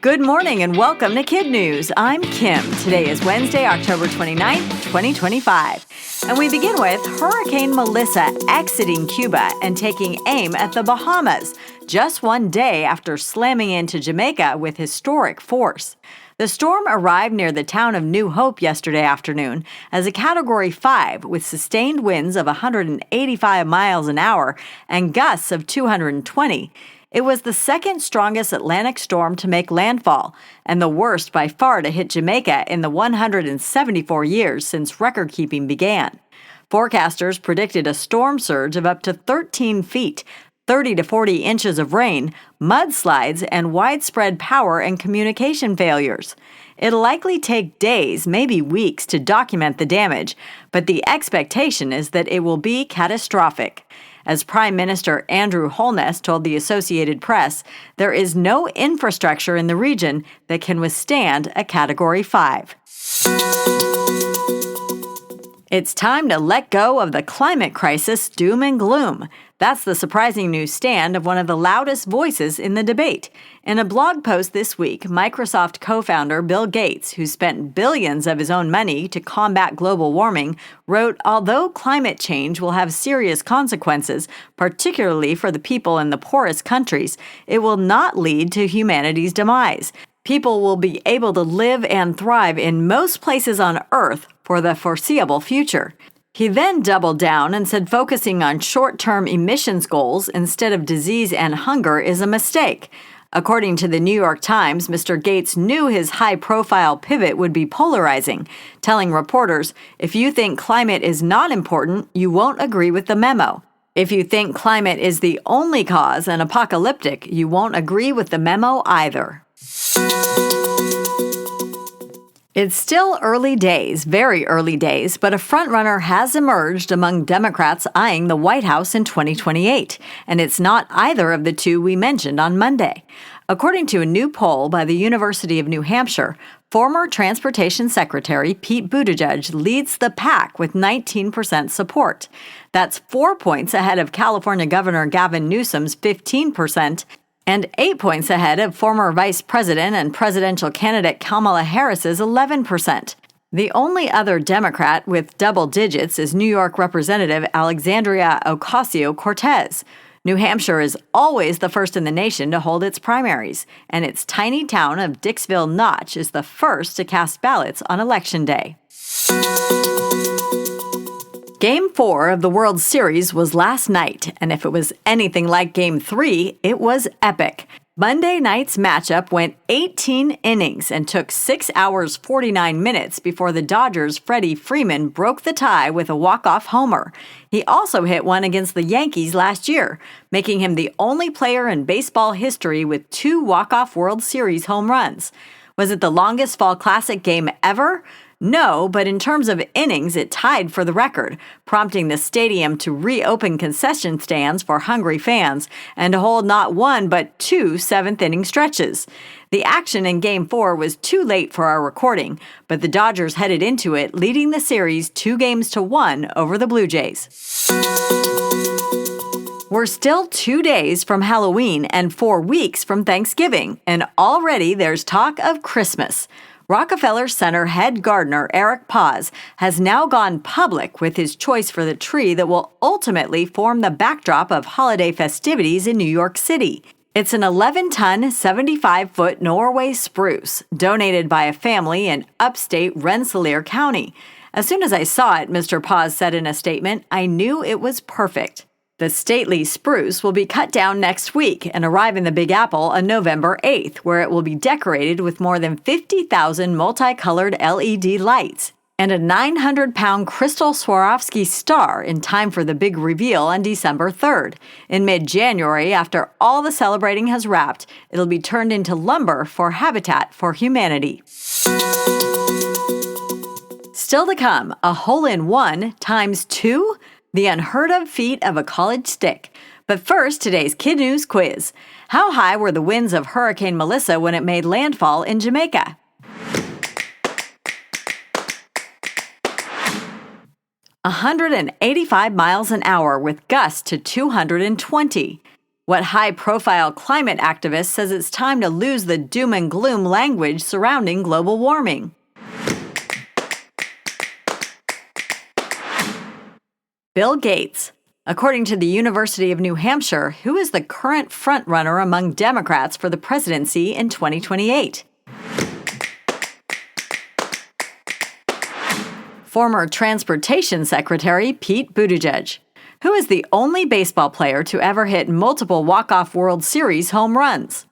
Good morning and welcome to KidNuz. I'm Kim. Today is Wednesday, October 29th, 2025. And we begin with Hurricane Melissa exiting Cuba and taking aim at the Bahamas, just one day after slamming into Jamaica with historic force. The storm arrived near the town of New Hope yesterday afternoon as a Category 5 with sustained winds of 185 miles an hour and gusts of 220. It was the second strongest Atlantic storm to make landfall, and the worst by far to hit Jamaica in the 174 years since record-keeping began. Forecasters predicted a storm surge of up to 13 feet, 30 to 40 inches of rain, mudslides, and widespread power and communication failures. It'll likely take days, maybe weeks, to document the damage, but the expectation is that it will be catastrophic. As Prime Minister Andrew Holness told the Associated Press, there is no infrastructure in the region that can withstand a Category 5. It's time to let go of the climate crisis doom and gloom. That's the surprising new stand of one of the loudest voices in the debate. In a blog post this week, Microsoft co-founder Bill Gates, who spent billions of his own money to combat global warming, wrote, "Although climate change will have serious consequences, particularly for the people in the poorest countries, it will not lead to humanity's demise. People will be able to live and thrive in most places on Earth for the foreseeable future." He then doubled down and said focusing on short-term emissions goals instead of disease and hunger is a mistake. According to the New York Times, Mr. Gates knew his high-profile pivot would be polarizing, telling reporters, "If you think climate is not important, you won't agree with the memo. If you think climate is the only cause and apocalyptic, you won't agree with the memo either." It's still early days, very early days, but a frontrunner has emerged among Democrats eyeing the White House in 2028, and it's not either of the two we mentioned on Monday. According to a new poll by the University of New Hampshire, former Transportation Secretary Pete Buttigieg leads the pack with 19% support. That's 4 points ahead of California Governor Gavin Newsom's 15%, and 8 points ahead of former Vice President and presidential candidate Kamala Harris's 11%. The only other Democrat with double digits is New York Representative Alexandria Ocasio-Cortez. New Hampshire is always the first in the nation to hold its primaries, and its tiny town of Dixville Notch is the first to cast ballots on Election Day. Game 4 of the World Series was last night, and if it was anything like Game 3, it was epic. Monday night's matchup went 18 innings and took 6 hours 49 minutes before the Dodgers' Freddie Freeman broke the tie with a walk-off homer. He also hit one against the Yankees last year, making him the only player in baseball history with 2 walk-off World Series home runs. Was it the longest Fall Classic game ever? No, but in terms of innings, it tied for the record, prompting the stadium to reopen concession stands for hungry fans and to hold not one but 2 seventh-inning stretches. The action in Game 4 was too late for our recording, but the Dodgers headed into it, leading the series 2-1 over the Blue Jays. We're still 2 days from Halloween and 4 weeks from Thanksgiving, and already there's talk of Christmas. Rockefeller Center head gardener Eric Paz has now gone public with his choice for the tree that will ultimately form the backdrop of holiday festivities in New York City. It's an 11-ton, 75-foot Norway spruce, donated by a family in upstate Rensselaer County. "As soon as I saw it," Mr. Paz said in a statement, "I knew it was perfect." The stately spruce will be cut down next week and arrive in the Big Apple on November 8th, where it will be decorated with more than 50,000 multicolored LED lights and a 900-pound crystal Swarovski star in time for the big reveal on December 3rd. In mid-January, after all the celebrating has wrapped, it'll be turned into lumber for Habitat for Humanity. Still to come, a hole-in-one times 2? The unheard-of feat of a college stick. But first, today's KidNuz quiz. How high were the winds of Hurricane Melissa when it made landfall in Jamaica? 185 miles an hour with gusts to 220. What high-profile climate activist says it's time to lose the doom and gloom language surrounding global warming? Bill Gates. According to the University of New Hampshire, who is the current frontrunner among Democrats for the presidency in 2028? Former Transportation Secretary Pete Buttigieg, who is the only baseball player to ever hit multiple walk-off World Series home runs.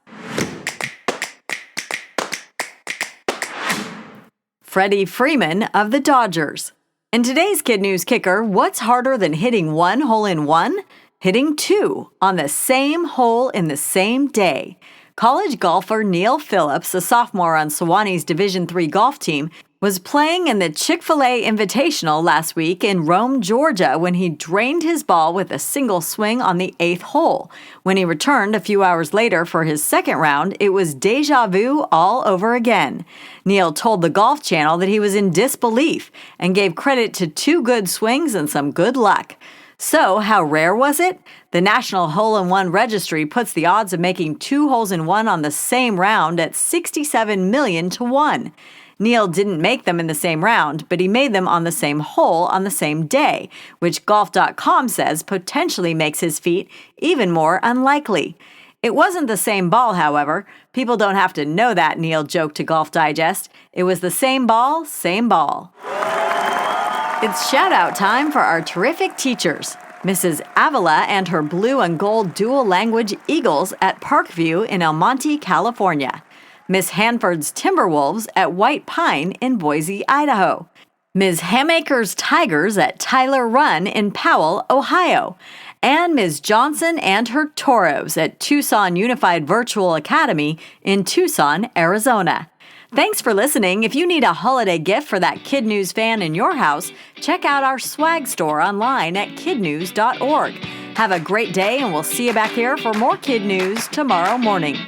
Freddie Freeman of the Dodgers. In today's KidNuz Kicker, what's harder than hitting one hole-in-one? Hitting two on the same hole in the same day. College golfer Neil Phillips, a sophomore on Sewannee's Division III golf team, was playing in the Chick-fil-A Invitational last week in Rome, Georgia, when he drained his ball with a single swing on the 8th hole. When he returned a few hours later for his second round, it was déjà vu all over again. Neil told the Golf Channel that he was in disbelief and gave credit to 2 good swings and some good luck. So, how rare was it? The National Hole-in-One Registry puts the odds of making 2 holes-in-one on the same round at 67 million to 1. Neil didn't make them in the same round, but he made them on the same hole on the same day, which Golf.com says potentially makes his feat even more unlikely. It wasn't the same ball, however. People don't have to know that, Neil joked to Golf Digest. It was the same ball, same ball. It's shout-out time for our terrific teachers. Mrs. Avila and her blue and gold dual-language Eagles at Parkview in El Monte, California. Miss Hanford's Timberwolves at White Pine in Boise, Idaho. Ms. Hamaker's Tigers at Tyler Run in Powell, Ohio. And Ms. Johnson and her Toros at Tucson Unified Virtual Academy in Tucson, Arizona. Thanks for listening. If you need a holiday gift for that KidNuz fan in your house, check out our swag store online at kidnuz.org. Have a great day, and we'll see you back here for more KidNuz tomorrow morning.